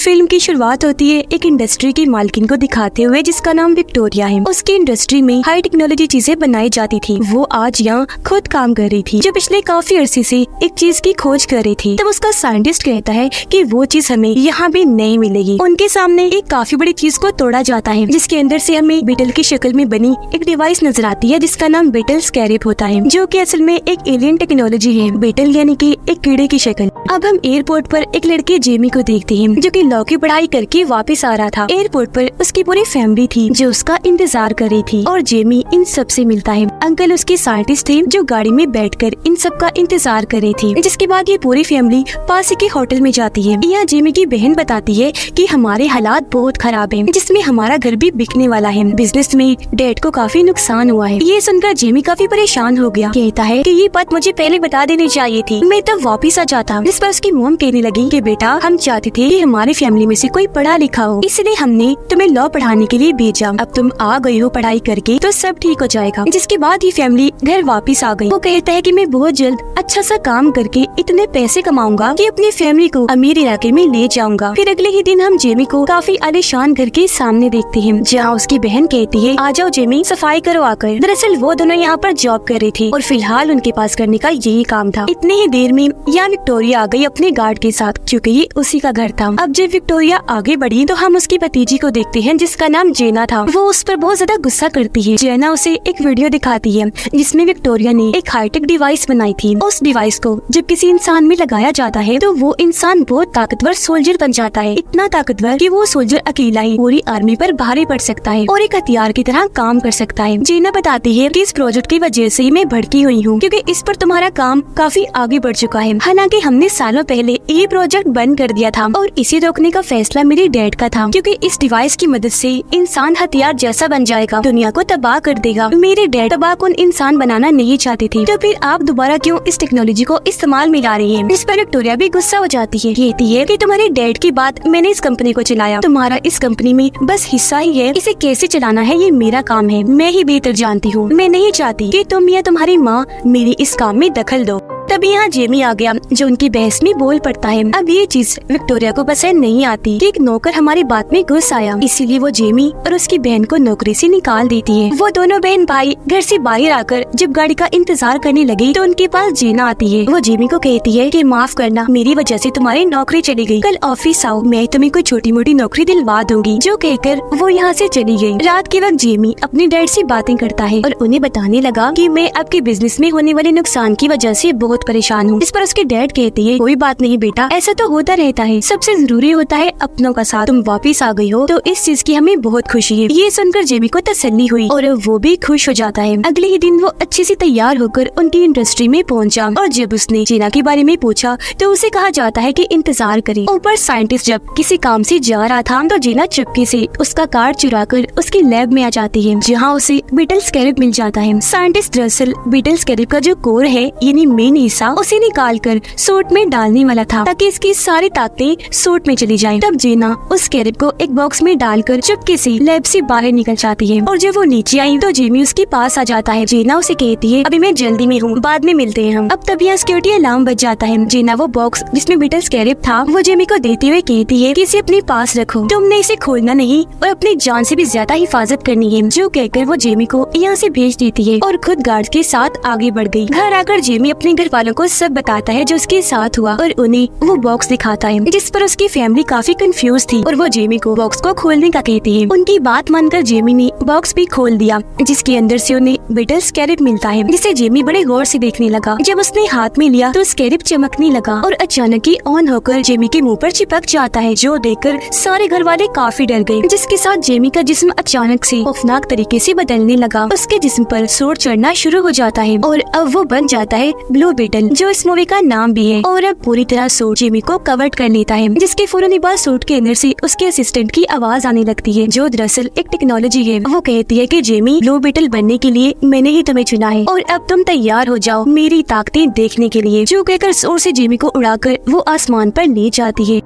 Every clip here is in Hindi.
फिल्म की शुरुआत होती है एक इंडस्ट्री की मालकिन को दिखाते हुए जिसका नाम विक्टोरिया है। उसकी इंडस्ट्री में हाई टेक्नोलॉजी चीजें बनाई जाती थी। वो आज यहाँ खुद काम कर रही थी जो पिछले काफी अरसे से एक चीज की खोज कर रही थी। तब उसका साइंटिस्ट कहता है कि वो चीज हमें यहाँ भी नहीं मिलेगी। उनके सामने एक काफी बड़ी चीज को तोड़ा जाता है जिसके अंदर से हमें बीटल की शक्ल में बनी एक डिवाइस नजर आती है जिसका नाम बीटल स्कैरिप होता है, जो कि असल में एक एलियन टेक्नोलॉजी है। बीटल यानी कि एक कीड़े की शक्ल। अब हम एयरपोर्ट पर एक लड़के जेमी को देखते हैं जो कि लॉ की पढ़ाई करके वापस आ रहा था। एयरपोर्ट पर उसकी पूरी फैमिली थी जो उसका इंतजार कर रही थी और जेमी इन सब से मिलता है। अंकल उसके साइंटिस्ट थे जो गाड़ी में बैठकर इन सब का इंतजार कर रही थी। जिसके बाद ये पूरी फैमिली पास के होटल में जाती है। यहाँ जेमी की बहन बताती है कि हमारे हालात बहुत खराब है, जिसमें हमारा घर भी बिकने वाला है। बिजनेस में डैड को काफी नुकसान हुआ है। ये सुनकर जेमी काफी परेशान हो गया। कहता है कि ये बात मुझे पहले बता देनी चाहिए थी, मैं तब वापिस आ जाता। जिस पर उसकी मॉम कहने लगी कि बेटा हम चाहते थे कि हमारी फैमिली में से कोई पढ़ा लिखा हो, इसलिए हमने तुम्हें लॉ पढ़ाने के लिए भेजा। अब तुम आ गई हो पढ़ाई करके तो सब ठीक हो जाएगा। जिसके बाद ये फैमिली घर वापस आ गई। वो कहता है कि मैं बहुत जल्द अच्छा सा काम करके इतने पैसे कमाऊंगा कि अपनी फैमिली को अमीर इलाके में ले जाऊंगा। फिर अगले ही दिन हम जेमी को काफी आलीशान घर के सामने देखते हैं जहाँ उसकी बहन कहती है आ जाओ जेमी सफाई करो आकर। दरअसल वो दोनों यहाँ पर जॉब कर रही थी और फिलहाल उनके पास करने का यही काम था। इतने ही देर में यहाँ विक्टोरिया आ गई अपने गार्ड के साथ, क्योंकि ये उसी का घर था। अब जब विक्टोरिया आगे बढ़ी तो हम उसकी भतीजी को देखते हैं जिसका नाम जेना था। वो उस पर बहुत ज्यादा गुस्सा करती है। जेना उसे एक वीडियो दिखाती है जिसमें विक्टोरिया ने एक हाईटेक डिवाइस बनाई थी। उस डिवाइस को जब किसी इंसान में लगाया जाता है तो वो इंसान बहुत ताकतवर सोल्जर बन जाता है। इतना ताकतवर कि वो सोल्जर अकेला ही पूरी आर्मी पर भारी पड़ सकता है और एक हथियार की तरह काम कर सकता है। जेना बताती है कि इस प्रोजेक्ट की वजह से मैं भड़की हुई हूँ क्योंकि इस पर तुम्हारा काम काफी आगे बढ़ चुका है। हालांकि हमने सालों पहले ये प्रोजेक्ट बंद कर दिया था और इसे रोकने का फैसला मेरे डैड का था, क्योंकि इस डिवाइस की मदद से इंसान हथियार जैसा बन जाएगा, दुनिया को तबाह कर देगा। मेरे डैड तबाहकुन इंसान बनाना नहीं चाहते थे, तो फिर आप दोबारा क्यों इस टेक्नोलॉजी को इस्तेमाल में ला रही है। इस पर विक्टोरिया भी गुस्सा हो जाती है। कहती है कि तुम्हारे डैड की बात मैंने इस कंपनी को चलाया, तुम्हारा इस कंपनी में बस हिस्सा ही है, इसे कैसे चलाना है ये मेरा काम है, मैं ही बेहतर जानती हूँ। मैं नहीं चाहती कि तुम या तुम्हारी माँ मेरी इस काम में दखल दो। तभी यहाँ जेमी आ गया जो उनकी बहस में बोल पड़ता है। अब ये चीज विक्टोरिया को पसंद नहीं आती कि एक नौकर हमारी बात में घुस आया, इसीलिए वो जेमी और उसकी बहन को नौकरी से निकाल देती है। वो दोनों बहन भाई घर से बाहर आकर जब गाड़ी का इंतजार करने लगे तो उनके पास जेना आती है। वो जेमी को कहती है कि माफ करना, मेरी वजह से तुम्हारी नौकरी चली गई, कल ऑफिस आओ, मैं तुम्हें कोई छोटी मोटी नौकरी दिलवा दूंगी। जो कहकर वो यहाँ से चली गई। रात के वक्त जेमी अपने डैड से बातें करता है और उन्हें बताने लगा कि मैं आपके बिजनेस में होने वाले नुकसान की वजह से बहुत परेशान हूँ। इस पर उसके डैड कहते हैं कोई बात नहीं बेटा, ऐसा तो होता रहता है, सबसे जरूरी होता है अपनों का साथ। तुम वापिस आ गई हो तो इस चीज की हमें बहुत खुशी है। ये सुनकर जेमी को तसल्ली हुई और वो भी खुश हो जाता है। अगले ही दिन वो अच्छे से तैयार होकर उनकी इंडस्ट्री में पहुंचा और जब उसने जेना के बारे में पूछा तो उसे कहा जाता है कि इंतजार करे। ऊपर साइंटिस्ट जब किसी काम से जा रहा था तो जेना चुपके से उसका कार्ड चुराकर उसकी लैब में आ जाती है जहाँ उसे बीटल स्कैरिप मिल जाता है। साइंटिस्ट दरअसल बीटल स्कैरिप का जो कोर है यानी मेन हिस्सा उसे निकाल कर सूट में डालने वाला था ताकि इसकी सारी ताकतें सूट में चली जाएं। तब जेना उस स्कैरिप को एक बॉक्स में डालकर चुपके से लैब से बाहर निकल जाती है और जब वो नीचे आई तो जेमी उसके पास आ जाता है। जेना उसे कहती है अभी मैं जल्दी में हूँ, बाद में मिलते हैं हम। अब तभी यहाँ सिक्योरिटी अलार्म बज जाता है। जेना वो बॉक्स जिसमें बीटल स्कैरिप था वो जेमी को देते हुए कहती है कि इसे अपने पास रखो, तुमने इसे खोलना नहीं और अपनी जान से भी ज्यादा हिफाजत करनी है। जो कहकर वो जेमी को यहाँ से भेज देती है और खुद गार्ड के साथ आगे बढ़ गई। घर आकर जेमी अपने घर वालों को सब बताता है जो उसके साथ हुआ और उन्हें वो बॉक्स दिखाता है जिस पर उसकी फैमिली काफी कंफ्यूज थी और वो जेमी को बॉक्स को खोलने का कहती है। उनकी बात मानकर जेमी ने बॉक्स भी खोल दिया जिसके अंदर से उन्हें बीटल स्कैरिप मिलता है जिसे जेमी बड़े गौर से देखने लगा। जब उसने हाथ में लिया तो स्कैरिप चमकने लगा और अचानक ही ऑन होकर जेमी के मुंह पर चिपक जाता है, जो देखकर सारे घर वाले काफी डर गए। जिसके साथ जेमी का जिस्म अचानक से खौफनाक तरीके से बदलने लगा। उसके जिस्म पर सूर चढ़ना शुरू हो जाता है और अब वो बन जाता है ब्लू बीटल, जो इस मूवी का नाम भी है। और अब पूरी तरह सूट जेमी को कवर कर लेता है जिसके फौरन बाद सूट के अंदर से उसके असिस्टेंट की आवाज आने लगती है जो दरअसल एक टेक्नोलॉजी है। वो कहती है कि जेमी ब्लू बीटल बनने के लिए मैंने ही तुम्हें चुना है और अब तुम तैयार हो जाओ मेरी ताकतें देखने के लिए। जो कहकर जोर से जेमी को उड़ाकर वो आसमान पर ले जाती है।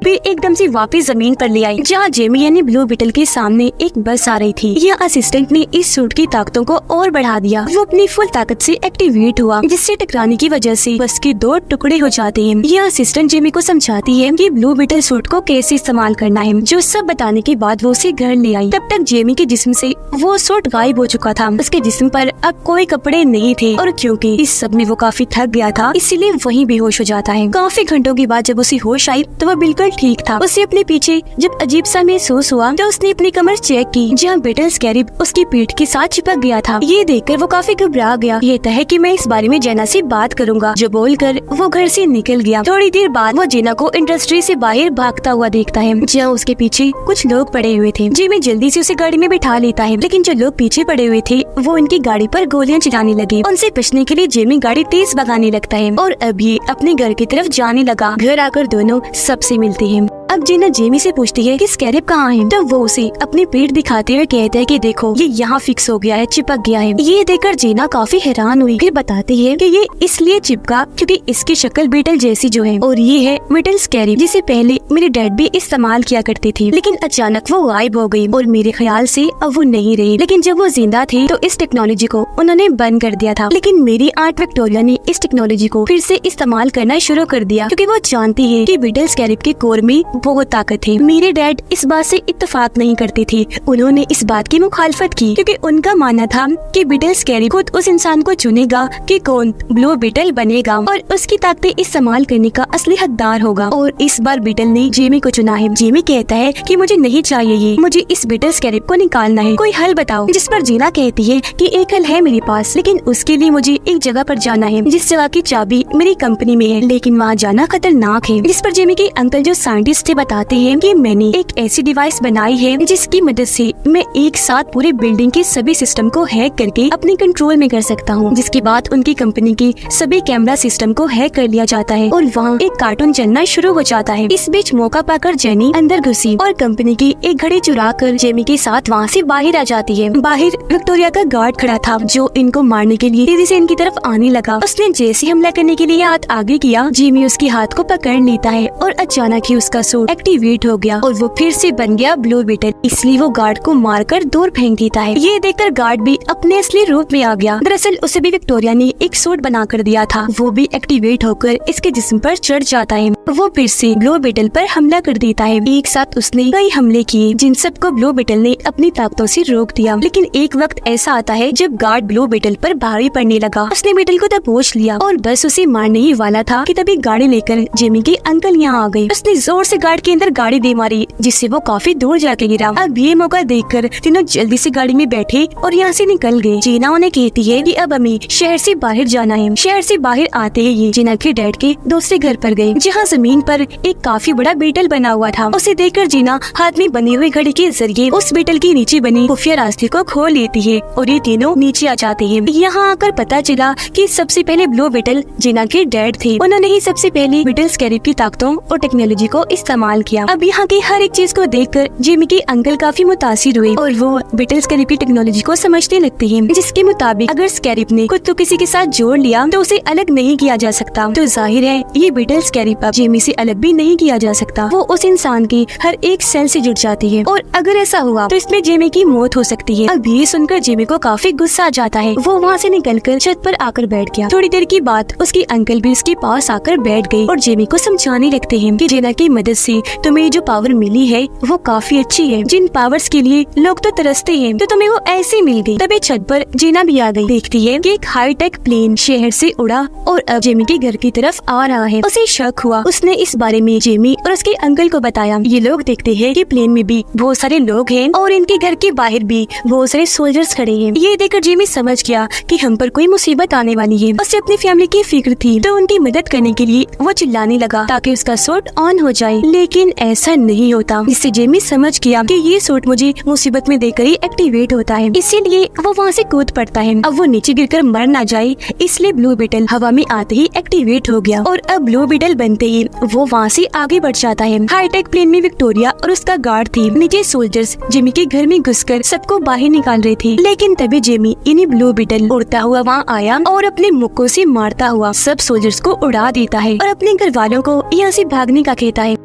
फिर एकदम से वापस जमीन पर ले आई जहाँ जेमी यानी ब्लू बीटल के सामने एक बस आ रही थी। यह असिस्टेंट ने इस सूट की ताकतों को और बढ़ा दिया। वो अपनी फुल ताकत से एक्टिवेट हुआ, जिससे टकराने की वजह से बस के 2 टुकड़े हो जाते हैं। यह असिस्टेंट जेमी को समझाती है कि ब्लू बीटल सूट को कैसे इस्तेमाल करना है। जो सब बताने के बाद वो उसे घर ले आई। तब तक जेमी के जिस्म से वो सूट गायब हो चुका था। उसके जिस्म पर अब कोई कपड़े नहीं थे और क्योंकि इस सब में वो काफी थक गया था, इसीलिए वहीं बेहोश हो जाता है। काफी घंटों के बाद जब उसे होश आई तो वो बिल्कुल ठीक था। उसे अपने पीछे जब अजीब सा महसूस हुआ तो उसने अपनी कमर चेक की, जहाँ बीटल स्कैरिब उसकी पीठ के साथ चिपक गया था। ये देखकर वो काफी घबरा गया। ये तय है कि मैं इस बारे में जेना से बात करूंगा, जो बोलकर वो घर से निकल गया। थोड़ी देर बाद वो जेना को इंडस्ट्री से बाहर भागता हुआ देखता है, जहाँ उसके पीछे कुछ लोग पड़े हुए थे। जेमी जल्दी से उसे गाड़ी में बिठा लेता है, लेकिन जो लोग पीछे पड़े हुए थे वो उनकी गाड़ी पर गोलियां चलाने लगे। उनसे बचने के लिए जेमी गाड़ी तेज भगाने लगता है और अब ये अपने घर की तरफ जाने लगा। घर आकर दोनों सबसे मिलते हैं। अब जेना जेमी से पूछती है कि स्कैरिब कहाँ है, तो वो उसे अपनी पीठ दिखाते हुए कहता है कि देखो ये यहाँ फिक्स हो गया है, चिपक गया है। ये देखकर जेना काफी हैरान हुई। फिर बताती है कि ये इसलिए चिपका क्योंकि इसकी शक्ल बीटल जैसी जो है, और ये है बीटल स्कैरिब, जिसे पहले मेरे डैड भी इस्तेमाल किया करते थे, लेकिन अचानक वो गायब हो गई और मेरे ख्याल से अब वो नहीं रही। लेकिन जब वो जिंदा थे तो इस टेक्नोलॉजी को उन्होंने बंद कर दिया था, लेकिन मेरी आंट विक्टोरिया ने इस टेक्नोलॉजी को फिर से इस्तेमाल करना शुरू कर दिया, क्योंकि वो जानती है कि बीटल स्कैरिब के कोर में बहुत ताकत है। मेरे डैड इस बात से इत्तेफाक नहीं करते थे। उन्होंने इस बात की मुखालफत की क्योंकि उनका मानना था कि बीटल स्कैरिब खुद उस इंसान को चुनेगा कि कौन ब्लू बीटल बनेगा और उसकी ताकतें इस्तेमाल करने का असली हकदार होगा। और इस बार बीटल ने जेमी को चुना है। जेमी कहता है कि मुझे नहीं चाहिए ये, मुझे इस बीटल स्कैरिब को निकालना है, कोई हल बताओ। जिस पर जीना कहती है कि एक हल है मेरे पास, लेकिन उसके लिए मुझे एक जगह पर जाना है जिस जगह की चाबी मेरी कंपनी में है, लेकिन वहाँ जाना खतरनाक है। जिस पर जेमी के अंकल जो साइंटिस्ट थे बताते हैं कि मैंने एक ऐसी डिवाइस बनाई है जिसकी मदद से मैं एक साथ पूरे बिल्डिंग के सभी सिस्टम को हैक करके अपने कंट्रोल में कर सकता हूँ, जिसके बाद उनकी कंपनी के सभी कैमरा सिस्टम को हैक कर लिया जाता है और वहाँ एक कार्टून चलना शुरू हो जाता है। इस बीच मौका पाकर जेनी अंदर घुसी और कंपनी की एक घड़ी चुरा कर जेमी के साथ वहाँ से बाहर आ जाती है। बाहर विक्टोरिया का गार्ड खड़ा था जो इनको मारने के लिए तेजी से इनकी तरफ आने लगा। उसने जैसे हमला करने के लिए हाथ आगे किया, जेमी उसके हाथ को पकड़ लेता है और अचानक ही उसका सूट एक्टिवेट हो गया और वो फिर से बन गया ब्लू बीटल। इसलिए वो गार्ड को मारकर दूर फेंक देता है। ये देखकर गार्ड भी अपने असली रूप में आ गया। दरअसल उसे भी विक्टोरिया ने एक सूट बना कर दिया था। वो भी एक्टिवेट होकर इसके जिस्म पर चढ़ जाता है। वो फिर से ब्लू बीटल पर हमला कर देता है। एक साथ उसने कई हमले किए जिन सबको ब्लू बीटल ने अपनी ताकतों से रोक दिया। लेकिन एक वक्त ऐसा आता है जब गार्ड ब्लू बीटल पर भारी पड़ने लगा। उसने बीटल को दबोच लिया और बस उसे मारने ही वाला था कि तभी गाड़ी लेकर जेमी के अंकल यहाँ आ गए। उसने जोर से गार्ड के अंदर गाड़ी दे मारी, जिससे वो काफी दूर जाके गिरा। अब ये मौका देखकर तीनों जल्दी से गाड़ी में बैठे और यहाँ से निकल गए। जीना उन्हें कहती है कि अब हमें शहर से बाहर जाना है। शहर से बाहर आते ही ये जीना के डैड के दूसरे घर पर गए, जहाँ जमीन पर एक काफी बड़ा बीटल बना हुआ था। उसे देखकर जीना हाथ में बनी हुई घड़ी के जरिए उस बीटल के नीचे बनी खुफिया रास्ते को खोल लेती है और ये तीनों नीचे आ जाते हैं। यहाँ आकर पता चला कि सबसे पहले ब्लू बीटल जीना के डैड थे। उन्होंने ही सबसे पहले बीटल स्कैरिब की ताकतों और टेक्नोलॉजी को इस्तेमाल किया। अब यहाँ की हर एक चीज को देखकर जेमी के अंकल काफी मुतासिर हुए और वो बीटल स्कैरिब की टेक्नोलॉजी को समझने लगते हैं, जिसके मुताबिक अगर स्कैरिब ने खुद को किसी के साथ जोड़ लिया तो उसे अलग नहीं किया जा सकता। तो जाहिर है ये बीटल स्कैरिब अब जेमी से अलग भी नहीं किया जा सकता। वो उस इंसान की हर एक सेल से जुड़ जाती है और अगर ऐसा हुआ तो इसमें जेमी की मौत हो सकती है। अब ये सुनकर जेमी को काफी गुस्सा आ जाता है। वो वहाँ से निकलकर छत पर आकर बैठ गया। थोड़ी देर की बाद उसके अंकल भी उसके पास आकर बैठ गए और जेमी को समझाने लगते हैं कि जेना की मदद से तुम्हें जो पावर मिली है वो काफी अच्छी है। जिन पावर्स के लिए लोग तो तरसते हैं तो तुम्हें वो ऐसे मिल गई। तभी छत पर जीना भी आ गई। देखती है कि एक हाईटेक प्लेन शहर से उड़ा और अब जेमी के घर की तरफ आ रहा है। उसे शक हुआ। उसने इस बारे में जेमी और उसके अंकल को बताया। ये लोग देखते हैं कि प्लेन में भी बहुत सारे लोग हैं और इनके घर के बाहर भी बहुत सारे सोल्जर्स खड़े हैं। ये देखकर जेमी समझ गया कि हम पर कोई मुसीबत आने वाली है। उसे अपनी फैमिली की फिक्र थी तो उनकी मदद करने के लिए वो चिल्लाने लगा ताकि उसका सूट ऑन हो जाए, लेकिन ऐसा नहीं होता। इससे जेमी समझ गया कि ये सूट मुझे मुसीबत में देकर ही एक्टिवेट होता है, इसीलिए वो वहाँ से कूद पड़ता है। अब वो नीचे गिरकर मर ना जाए इसलिए ब्लू बीटल हवा में आते ही एक्टिवेट हो गया और अब ब्लू बीटल बनते ही वो वहाँ से आगे बढ़ जाता है। हाईटेक प्लेन में विक्टोरिया और उसका गार्ड थी। नीचे सोल्जर्स जेमी के घर में घुसकर सबको बाहर निकाल रहे थे, लेकिन तभी जेमी इन्हीं ब्लू बीटल उड़ता हुआ वहाँ आया और अपने मुक्कों से मारता हुआ सब सोल्जर्स को उड़ा देता है और अपने घर वालों को यहाँ से भागने का कहता है।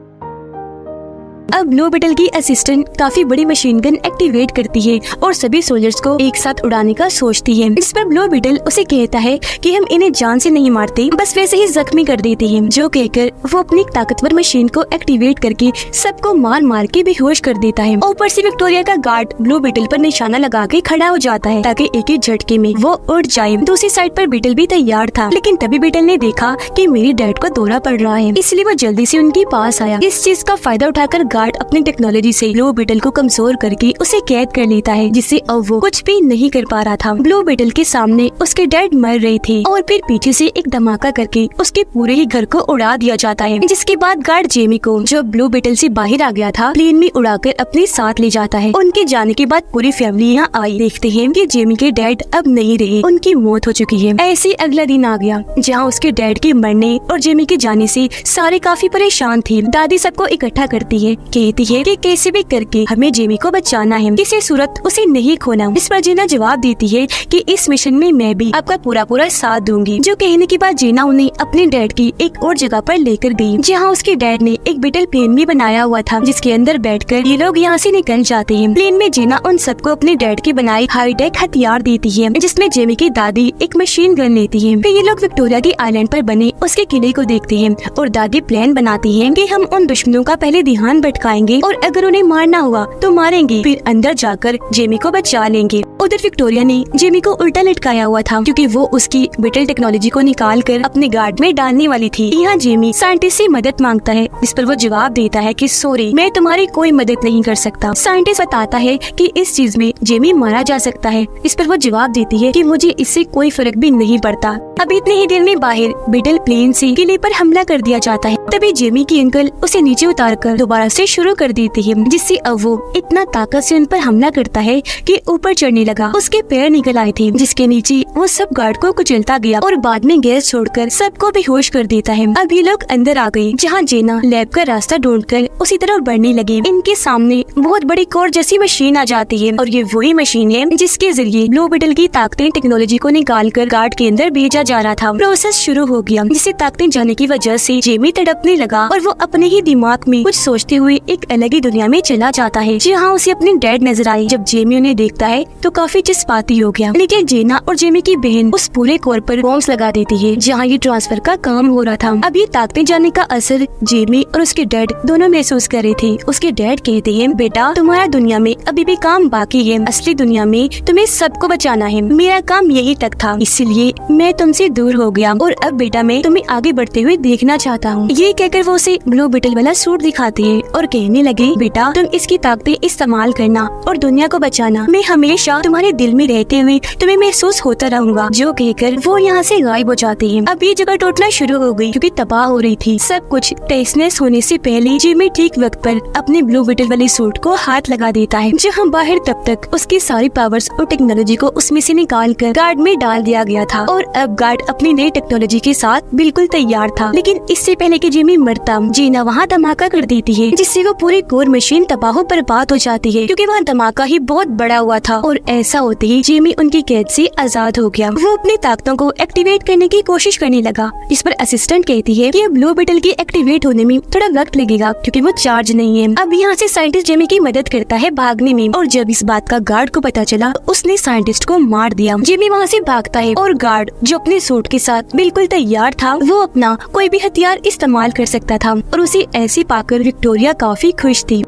अब ब्लू बीटल की असिस्टेंट काफी बड़ी मशीन गन एक्टिवेट करती है और सभी सोल्जर्स को एक साथ उड़ाने का सोचती है। इस पर ब्लू बीटल उसे कहता है कि हम इन्हें जान से नहीं मारते, बस वैसे ही जख्मी कर देते हैं। जो कहकर वो अपनी ताकतवर मशीन को एक्टिवेट करके सबको मार मार के बेहोश कर देता है। ऊपर से विक्टोरिया का गार्ड ब्लू बीटल पर निशाना लगा के खड़ा हो जाता है ताकि एक ही झटके में वो उड़ जाए। दूसरी साइड पर बीटल भी तैयार था, लेकिन तभी बीटल ने देखा कि मेरी डैड को दौरा पड़ रहा है, इसलिए वो जल्दी से उनके पास आया। इस चीज का फायदा उठाकर गार्ड अपनी टेक्नोलॉजी से ब्लू बीटल को कमजोर करके उसे कैद कर लेता है, जिससे अब वो कुछ भी नहीं कर पा रहा था। ब्लू बीटल के सामने उसके डैड मर रहे थे और फिर पीछे से एक धमाका करके उसके पूरे ही घर को उड़ा दिया जाता है, जिसके बाद गार्ड जेमी को, जो ब्लू बीटल से बाहर आ गया था, प्लेन में उड़ाकर अपने साथ ले जाता है। उनके जाने के बाद पूरी फैमिली यहाँ आई। देखते हैं कि जेमी के डैड अब नहीं रहे, उनकी मौत हो चुकी है। ऐसे अगला दिन आ गया जहाँ उसके डैड के मरने और जेमी के जाने से सारे काफी परेशान थे। दादी सबको इकट्ठा करती है, कहती है कि कैसे भी करके हमें जेमी को बचाना है, किसी सूरत उसे नहीं खोना। इस पर जीना जवाब देती है कि इस मिशन में मैं भी आपका पूरा साथ दूंगी। जो कहने के बाद जीना उन्हें अपने डैड की एक और जगह पर लेकर गई, जहाँ उसके डैड ने एक बीटल प्लेन भी बनाया हुआ था, जिसके अंदर बैठकर ये लोग यहाँ से निकल जाते हैं। प्लेन में जीना उन सबको अपने डैड के बनाए हाईटेक हथियार देती है, जिसमें जेमी की दादी एक मशीन गन लेती है। फिर ये लोग विक्टोरिया के आइलैंड पर बने उसके किले को देखते हैं और दादी प्लान बनाती है कि हम उन दुश्मनों का पहले ध्यान भटकाएंगे और अगर उन्हें मारना हुआ तो मारेंगे, फिर अंदर जाकर जेमी को बचा लेंगे। उधर विक्टोरिया ने जेमी को उल्टा लटकाया हुआ था, क्योंकि वो उसकी बीटल टेक्नोलॉजी को निकाल कर अपने गार्ड में डालने वाली थी। यहाँ जेमी साइंटिस्ट से मदद मांगता है, इस पर वो जवाब देता है कि सॉरी, मैं तुम्हारी कोई मदद नहीं कर सकता। साइंटिस्ट बताता है कि इस चीज में जेमी मारा जा सकता है, इस पर वो जवाब देती है कि मुझे इससे कोई फर्क भी नहीं पड़ता। अब इतने ही देर में बाहर बीटल प्लेन से किले पर हमला कर दिया जाता है। तभी जेमी की अंकल उसे नीचे उतारकर दोबारा से शुरू कर देती है, जिससे अब वो इतना ताकत से उन पर हमला करता है कि ऊपर चढ़ने लगा। उसके पैर निकल आए थे, जिसके नीचे वो सब गार्ड को कुचलता गया और बाद में गैस छोड़कर सबको बेहोश कर देता है। अब ये लोग अंदर आ गए, जहाँ जेना लैब का रास्ता ढूंढकर उसी तरफ बढ़ने लगे। इनके सामने बहुत बड़ी कोर जैसी मशीन आ जाती है और ये वही मशीन है जिसके जरिए ब्लू बीटल की ताकतें टेक्नोलॉजी को निकाल कर गार्ड के अंदर भेजा जा रहा था। प्रोसेस शुरू हो गया, जिससे ताकतें जाने की वजह से जेमी तड़पने लगा और वो अपने ही दिमाग में कुछ सोचते हुए एक अलग ही दुनिया में चला जाता है, जहाँ उसे अपने डैड नजर आई। जब जेमी उन्हें देखता है तो काफी जज्बाती हो गया, लेकिन जेना और जेमी की बहन उस पूरे कोर पर बॉम्ब्स लगा देती है जहाँ ये ट्रांसफर का काम हो रहा था। अब ये ताकतें जाने का असर जेमी और उसके डैड दोनों महसूस कर रहे थे। उसके डैड कहते हैं, बेटा तुम्हारा दुनिया में अभी भी काम बाकी है, असली दुनिया में तुम्हें सबको बचाना है। मेरा काम यही तक था, इसलिए मैं तुमसे दूर हो गया और अब बेटा मैं तुम्हें आगे बढ़ते हुए देखना चाहता हूँ। ये कहकर वो उसे ब्लू बीटल वाला सूट दिखाती है और कहने लगे, बेटा तुम इसकी ताकतें इस्तेमाल करना और दुनिया को बचाना। मैं हमेशा तुम्हारे दिल में रहते हुए तुम्हें महसूस होता रहूंगा। जो कहकर वो यहाँ से गायब हो जाते हैं। अब ये जगह टूटना शुरू हो गई, क्योंकि तबाह हो रही थी। सब कुछ तहस-नहस होने से पहले जेमी ठीक वक्त पर अपने ब्लू बीटल वाले सूट को हाथ लगा देता है, जहाँ बाहर तब तक उसकी सारी पावर्स और टेक्नोलॉजी को उसमें से निकाल कर गार्ड में डाल दिया गया था। और अब गार्ड अपनी नई टेक्नोलॉजी के साथ बिल्कुल तैयार था। लेकिन इससे पहले कि जेमी मरता, जीना वहाँ धमाका कर देती है, जिससे वो पूरी कोर मशीन तबाह बर्बाद हो जाती है, क्योंकि वहाँ धमाका ही बहुत बड़ा हुआ था। और ऐसा होते ही जेमी उनकी कैद से आजाद हो गया। वो अपनी ताकतों को एक्टिवेट करने की कोशिश करने लगा, इस पर असिस्टेंट कहती है कि ब्लू बीटल के एक्टिवेट होने में थोड़ा वक्त लगेगा, क्योंकि वो चार्ज नहीं है। अब यहाँ से साइंटिस्ट जेमी की मदद करता है भागने में, और जब इस बात का गार्ड को पता चला, उसने साइंटिस्ट को मार दिया। जेमी वहाँ से भागता है और गार्ड, जो अपने सूट के साथ बिल्कुल तैयार था, वो अपना कोई भी हथियार इस्तेमाल कर सकता था। और उसे ऐसे पाकर विक्टोरिया काफी खुश थी।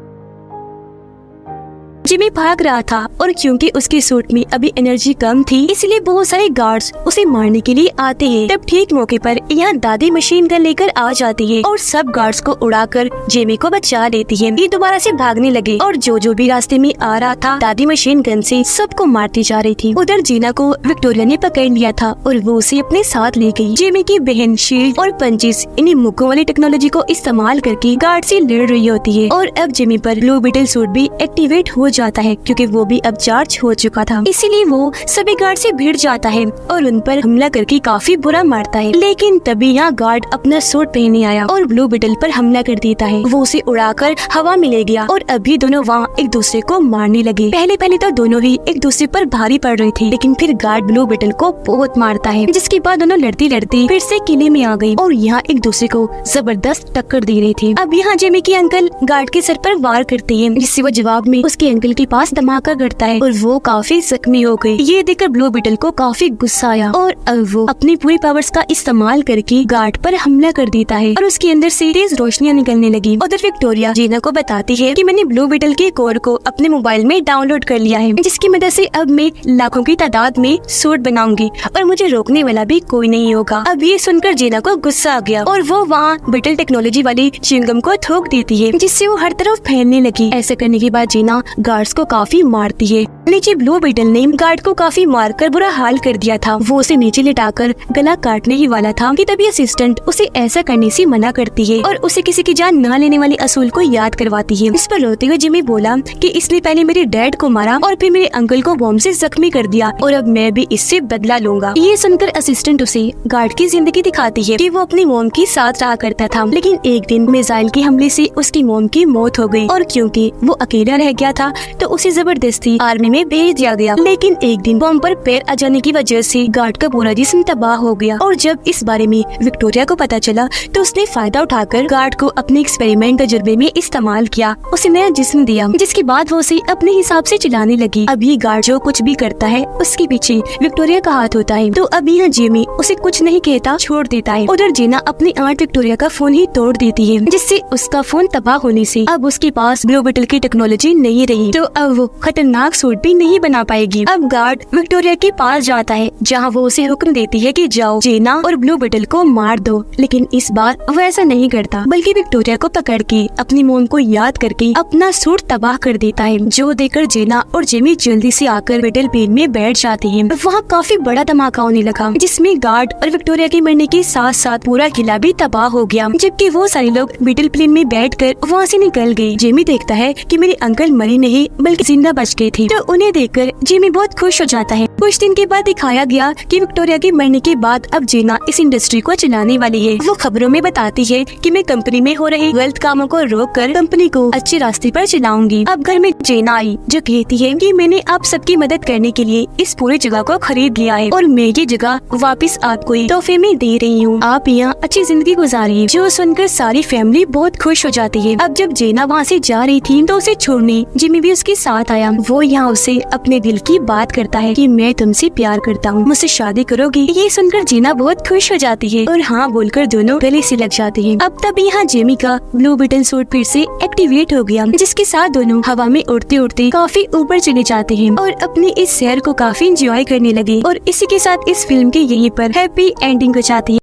जिमी भाग रहा था और क्योंकि उसके सूट में अभी एनर्जी कम थी, इसलिए बहुत सारे गार्ड्स उसे मारने के लिए आते हैं। तब ठीक मौके पर यहाँ दादी मशीन गन लेकर आ जाती है और सब गार्ड्स को उड़ाकर जेमी को बचा लेती है। ये दोबारा से भागने लगे और जो भी रास्ते में आ रहा था, दादी मशीन गन से सबको मारती जा रही थी। उधर जीना को विक्टोरिया ने पकड़ लिया था और वो उसे अपने साथ ले गई। जेमी की बहन शील्ड और पंचेस इन्हीं मुक्कों वाली टेक्नोलॉजी को इस्तेमाल करके गार्ड से लड़ रही होती है और अब जेमी पर ब्लू बीटल सूट भी एक्टिवेट हो जाता है क्योंकि वो भी अब चार्ज हो चुका था। इसीलिए वो सभी गार्ड से भिड़ जाता है और उन पर हमला करके काफी बुरा मारता है। लेकिन तभी यहाँ गार्ड अपना सूट पहने आया और ब्लू बीटल पर हमला कर देता है। वो उसे उड़ाकर हवा में ले गया और अभी दोनों वहाँ एक दूसरे को मारने लगे। पहले तो दोनों ही एक दूसरे पर भारी पड़ रहे थे, लेकिन फिर गार्ड ब्लू बीटल को बहुत मारता है, जिसके बाद दोनों लड़ती लड़ती फिर से किले में आ गई और यहाँ एक दूसरे को जबरदस्त टक्कर दे रहे थे। अब यहाँ जेमी के अंकल गार्ड के सर पर वार करते हैं, जिससे वो जवाब में उसके अंकल के पास धमाका करता है और वो काफी जख्मी हो गई। ये देखकर ब्लू बीटल को काफी गुस्सा आया और अब वो अपनी पूरी पावर्स का इस्तेमाल करके गार्ड पर हमला कर देता है और उसके अंदर से तेज रोशनियां निकलने लगी। उधर विक्टोरिया जीना को बताती है कि मैंने ब्लू बीटल के कोड को अपने मोबाइल में डाउनलोड कर लिया है, जिसकी मदद से अब मैं लाखों की तादाद में सूट बनाऊंगी और मुझे रोकने वाला भी कोई नहीं होगा। अब ये सुनकर जीना को गुस्सा आ गया और वो वहाँ बीटल टेक्नोलॉजी वाली च्युइंगम को थूक देती है, जिससे वो हर तरफ फैलने लगी। ऐसा करने के बाद जीना गार्ड्स को काफी मारती है। नीचे ब्लू बीटल ने गार्ड को काफी मारकर बुरा हाल कर दिया था। वो उसे नीचे लिटाकर गला काटने ही वाला था कि तभी असिस्टेंट उसे ऐसा करने से मना करती है और उसे किसी की जान न लेने वाली असूल को याद करवाती है। इस पर रोते हुए जिमी बोला कि इसने पहले मेरे डैड को मारा और फिर मेरे अंकल को बॉम्ब से जख्मी कर दिया और अब मैं भी इससे बदला लूंगा। ये सुनकर असिस्टेंट उसे गार्ड की जिंदगी दिखाती है कि वो अपनी मोम के साथ रहा करता था, लेकिन एक दिन मिसाइल के हमले से उसकी मोम की मौत हो गई और क्योंकि वो अकेला रह गया था तो उसे जबरदस्ती आर्मी में भेज दिया गया। लेकिन एक दिन बॉम्ब पर पैर आ जाने की वजह से गार्ड का पूरा जिस्म तबाह हो गया और जब इस बारे में विक्टोरिया को पता चला तो उसने फायदा उठाकर गार्ड को अपने एक्सपेरिमेंट तजुर्बे में इस्तेमाल किया, उसे नया जिस्म दिया, जिसके बाद वो उसे अपने हिसाब से चलाने लगी। अब ये गार्ड जो कुछ भी करता है उसके पीछे विक्टोरिया का हाथ होता है। तो अब यहाँ जेमी उसे कुछ नहीं कहता, छोड़ देता है। उधर जीना अपनी आंट विक्टोरिया का फोन ही तोड़ देती है, जिससे उसका फोन तबाह होने से अब उसके पास ब्लू बीटल की टेक्नोलॉजी नहीं रही, तो अब वो खतरनाक सूट भी नहीं बना पाएगी। अब गार्ड विक्टोरिया के पास जाता है, जहाँ वो उसे हुक्म देती है कि जाओ जेना और ब्लू बीटल को मार दो, लेकिन इस बार वो ऐसा नहीं करता, बल्कि विक्टोरिया को पकड़ के अपनी मोम को याद करके अपना सूट तबाह कर देता है, जो देखकर जेना और जेमी जल्दी से आकर बैटल प्लेन में बैठ जाते हैं। वहाँ काफी बड़ा धमाका होने लगा, जिसमें गार्ड और विक्टोरिया के मरने के साथ साथ पूरा किला भी तबाह हो गया, जबकि वो सारे लोग बैटल प्लेन में बैठकर वहाँ से निकल गए। जेमी देखता है कि मेरे अंकल मरे नहीं बल्कि जिंदा बच गए थे, तो उन्हें देखकर जेमी बहुत खुश हो जाता है। कुछ दिन के बाद दिखाया गया कि विक्टोरिया के मरने के बाद अब जेना इस इंडस्ट्री को चलाने वाली है। वो खबरों में बताती है कि मैं कंपनी में हो रहे गलत कामों को रोककर कंपनी को अच्छे रास्ते पर चलाऊंगी। अब घर में जेना आई, जो कहती है कि मैंने आप सबकी मदद करने के लिए इस पूरी जगह को खरीद लिया है और मैं ये जगह वापस आपको तोहफे में दे रही हूँ, आप यहाँ अच्छी जिंदगी गुजारिए। जो सुनकर सारी फैमिली बहुत खुश हो जाती है। अब जब जेना वहाँ से जा रही थी तो उसे छोड़ने जिमी भी उसके साथ आया। वो यहाँ उसे अपने दिल की बात करता है कि मैं तुमसे प्यार करता हूँ, मुझसे शादी करोगी? ये सुनकर जीना बहुत खुश हो जाती है और हाँ बोलकर दोनों गले से लग जाते हैं। अब तब यहाँ जेमी का ब्लू बीटल सूट फिर से एक्टिवेट हो गया, जिसके साथ दोनों हवा में उड़ते उड़ते काफी ऊपर चले जाते हैं और अपनी इस सैर को काफी एंजॉय करने लगे। और इसी के साथ इस फिल्म के यहीं पर हैप्पी एंडिंग हो जाती है।